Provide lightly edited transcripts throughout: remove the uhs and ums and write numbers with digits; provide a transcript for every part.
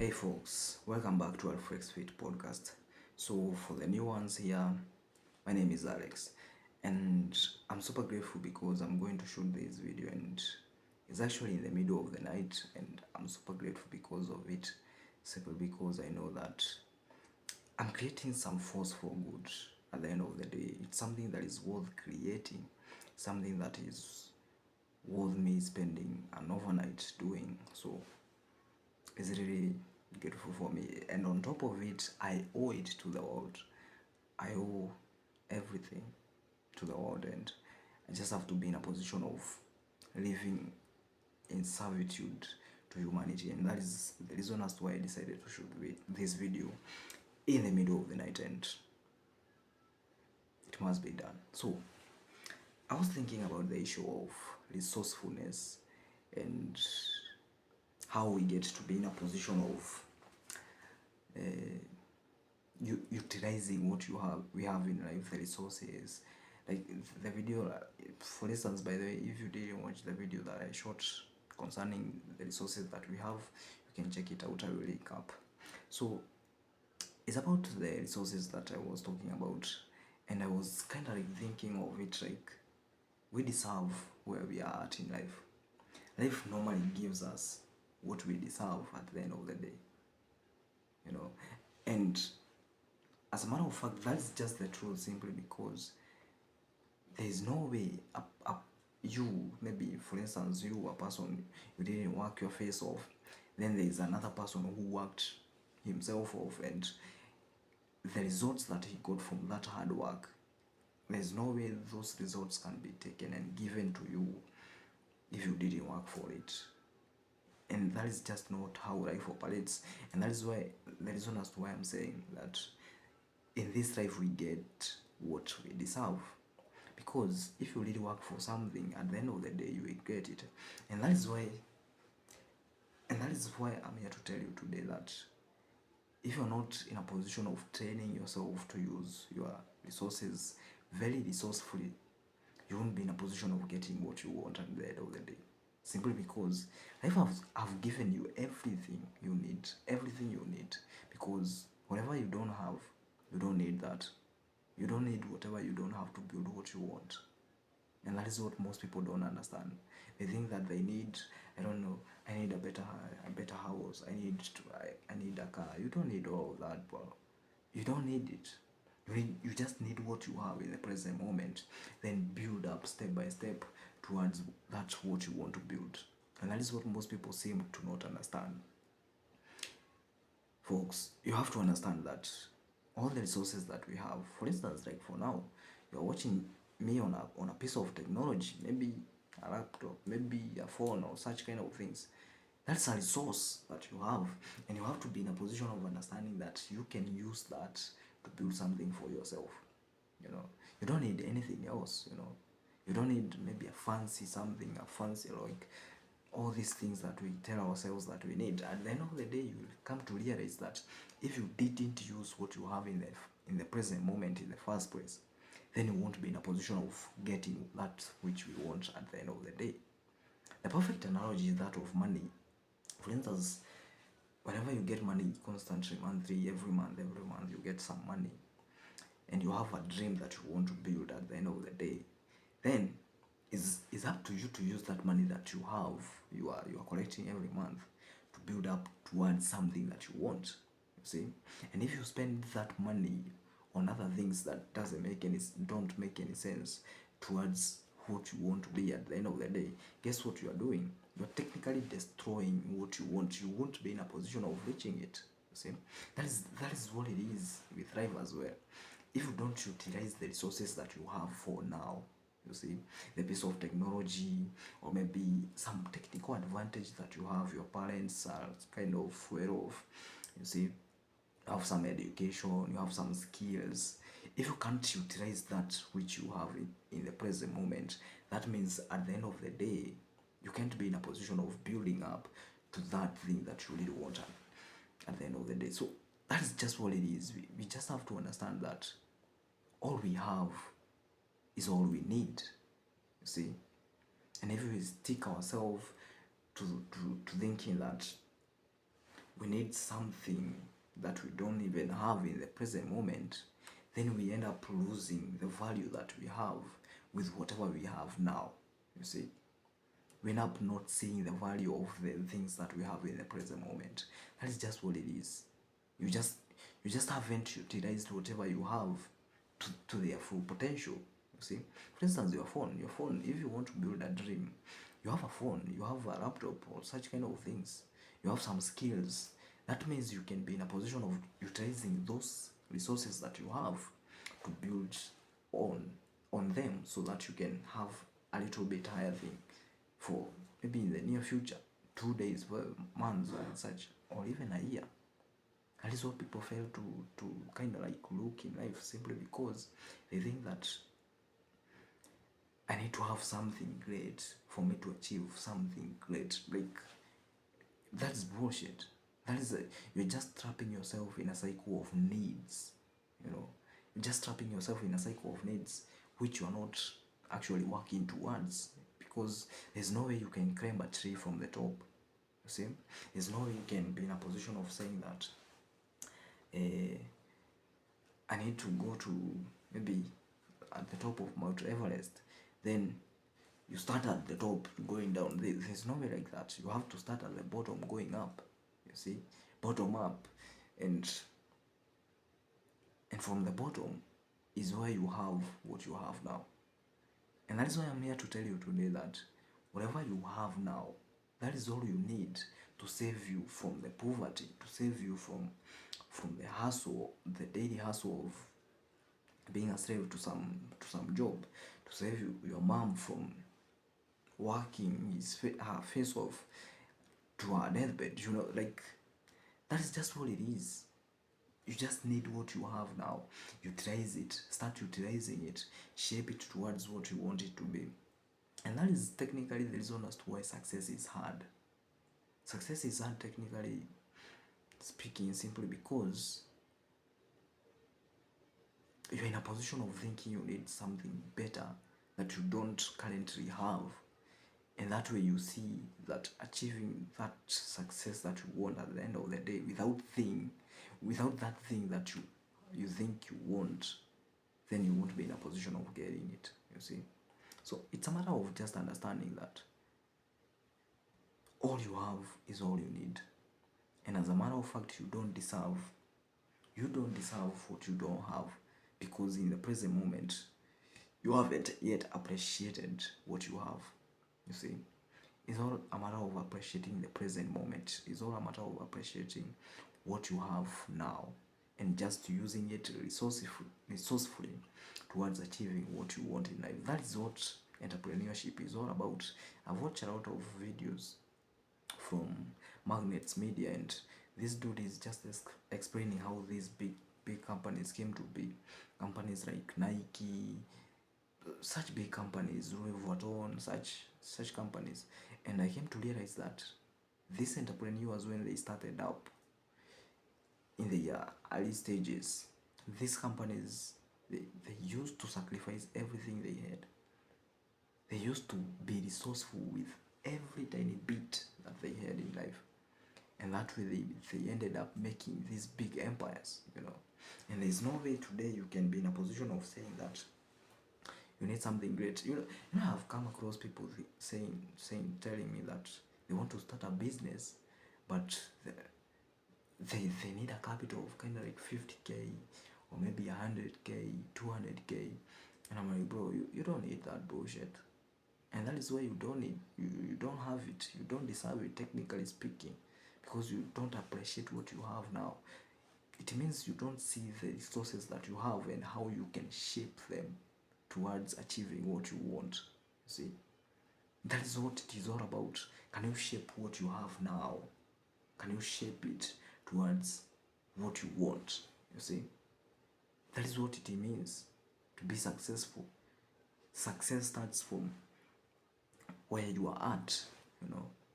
Hey folks, welcome back to Alflex podcast. So for the new ones here, my name is Alex, and I'm super grateful because I'm going to shoot this video, and it's actually in the middle of the night, and I'm super grateful because of it, simply because I know that I'm creating some force for good. At the end of the day, it's something that is worth creating, something that is worth me spending an overnight doing. So is really grateful for me, and on top of it, I owe it to the world. I owe everything to the world, and I just have to be in a position of living in servitude to humanity, and that is the reason as to why I decided to shoot this video in the middle of the night, and it must be done. So I was thinking about the issue of resourcefulness and how we get to be in a position of utilizing what we have in life, the resources. Like the video, for instance, by the way, if you didn't watch the video that I shot concerning the resources that we have, you can check it out. I will link up. So it's about the resources that I was talking about, and I was kind of like thinking of it like we deserve where we are at in life. Life normally gives us what we deserve at the end of the day, and as a matter of fact, that's just the truth, simply because there is no way you, maybe for instance, you, a person, you didn't work your face off, then there is another person who worked himself off, and the results that he got from that hard work, there's no way those results can be taken and given to you if you didn't work for it. And that is just not how life operates, and that is why the reason as to why I'm saying that in this life we get what we deserve. Because if you really work for something, at the end of the day you will get it. And that is why I'm here to tell you today that if you're not in a position of training yourself to use your resources very resourcefully, you won't be in a position of getting what you want at the end of the day. Simply because life have given you everything you need. Everything you need. Because whatever you don't have, you don't need that. You don't need whatever you don't have to build what you want. And that is what most people don't understand. They think that they need, I don't know, I need a better house, I need a car. You don't need all of that, bro. You don't need it. You just need what you have in the present moment. Then build up step by step towards that's what you want to build. And that is what most people seem to not understand. Folks, you have to understand that all the resources that we have, for instance, like for now, you're watching me on a piece of technology, maybe a laptop, maybe a phone, or such kind of things. That's a resource that you have, and you have to be in a position of understanding that you can use that to build something for yourself. You don't need anything else. You don't need maybe a fancy something, a fancy like all these things that we tell ourselves that we need. At the end of the day, you will come to realize that if you didn't use what you have in the present moment in the first place, then you won't be in a position of getting that which we want at the end of the day. The perfect analogy is that of money. For instance, whenever you get money constantly, monthly, every month you get some money, and you have a dream that you want to build at the end of the day, then it's up to you to use that money that you have, you are collecting every month, to build up towards something that you want. You see? And if you spend that money on other things that don't make any sense towards what you want to be at the end of the day, guess what you are doing? You're technically destroying what you want. You won't be in a position of reaching it. You see? That is what it is with life as well. If you don't utilize the resources that you have for now, you see, the piece of technology, or maybe some technical advantage that you have, your parents are kind of well off, you see, you have some education, you have some skills. If you can't utilize that which you have in the present moment, that means at the end of the day, you can't be in a position of building up to that thing that you really want at the end of the day. So that is just what it is. We just have to understand that all we have is all we need, you see. And if we stick ourselves to thinking that we need something that we don't even have in the present moment, then we end up losing the value that we have with whatever we have now. You see, we end up not seeing the value of the things that we have in the present moment. That is just what it is. You just haven't utilized whatever you have to their full potential. You see, for instance, your phone. If you want to build a dream, you have a phone, you have a laptop, or such kind of things. You have some skills. That means you can be in a position of utilizing those resources that you have to build on them, so that you can have a little bit higher thing for maybe in the near future, 2 days, months, and such, or even a year. That is what people fail to kind of like look in life, simply because they think that I need to have something great for me to achieve something great. Like, that's bullshit. That is you're just trapping yourself in a cycle of needs. You're just trapping yourself in a cycle of needs which you are not actually working towards, because there's no way you can climb a tree from the top. You see, there's no way you can be in a position of saying that I need to go to maybe at the top of Mount Everest, then you start at the top going down. There's no way like that. You have to start at the bottom going up. You see, bottom up, and from the bottom is where you have what you have now. And that is why I'm here to tell you today that whatever you have now, that is all you need to save you from the poverty, to save you from the hustle, the daily hustle of being a slave to some job, to save your mom from working her face off to her deathbed. Like, that is just what it is. You just need what you have now. Utilize it. Start utilizing it. Shape it towards what you want it to be. And that is technically the reason as to why success is hard. Success is hard, technically speaking, simply because you're in a position of thinking you need something better that you don't currently have. And that way you see that achieving that success that you want at the end of the day without that thing that you think you want, then you won't be in a position of getting it, you see. So it's a matter of just understanding that all you have is all you need. And as a matter of fact, you don't deserve what you don't have, because in the present moment you haven't yet appreciated what you have. You see, it's all a matter of appreciating the present moment. It's all a matter of appreciating what you have now and just using it resourcefully towards achieving what you want in life. That is what entrepreneurship is all about. I've watched a lot of videos from Magnets Media, and this dude is just explaining how these big companies came to be. Companies like Nike, such big companies, Louis Vuitton, such companies. And I came to realize that these entrepreneurs, when they started up in the early stages, these companies, they used to sacrifice everything they had. They used to be resourceful with every tiny bit that they had in life. And that way they ended up making these big empires, And there's no way today you can be in a position of saying that you need something great. I've come across people telling me that they want to start a business, but they need a capital of kind of like 50K or maybe 100K, 200K. And I'm like, bro, you don't need that bullshit. And that is why you don't have it. You don't deserve it, technically speaking, because you don't appreciate what you have now. It means you don't see the resources that you have and how you can shape them towards achieving what you want. You see, that is what it is all about. Can you shape what you have now? Can you shape it towards what you want? You see, that is what it means to be successful. Success starts from where you are at.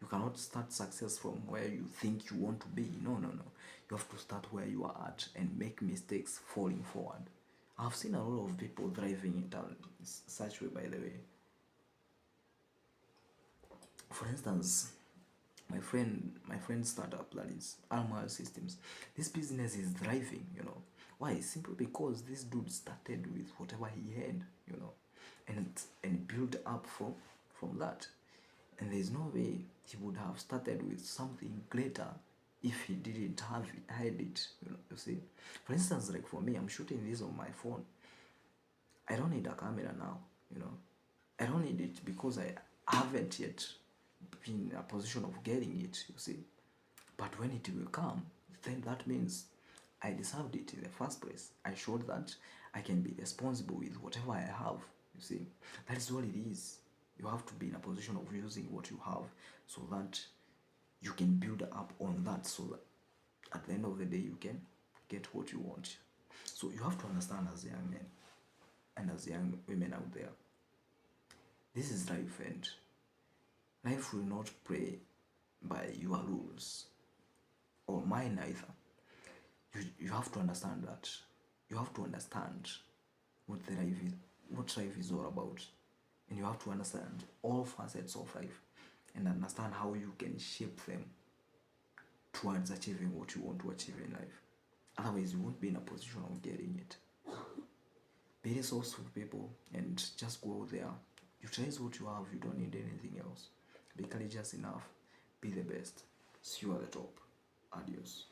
You cannot start success from where you think you want to be. No. You have to start where you are at and make mistakes falling forward. I've seen a lot of people thriving in such way, by the way. For instance, my friend's startup, that is Alma Systems. This business is thriving, you know. Why? Simply because this dude started with whatever he had, you know, and built up from that. And there's no way he would have started with something greater if he didn't have had it, you know. You see, for instance, like for me, I'm shooting this on my phone. I don't need a camera now, you know. I don't need it because I haven't yet been in a position of getting it, you see. But when it will come, then that means I deserved it in the first place. I showed that I can be responsible with whatever I have, you see. That is all it is. You have to be in a position of using what you have so that you can build up on that, so that at the end of the day you can get what you want. So you have to understand, as young men and as young women out there, this is life, and life will not play by your rules or mine either. You have to understand that. You have to understand what the life is, what life is all about, and you have to understand all facets of life and understand how you can shape them towards achieving what you want to achieve in life. Otherwise, you won't be in a position of getting it. Be resourceful, people, and just go out there. Utilize what you have. You don't need anything else. Be courageous enough. Be the best. See you at the top. Adios.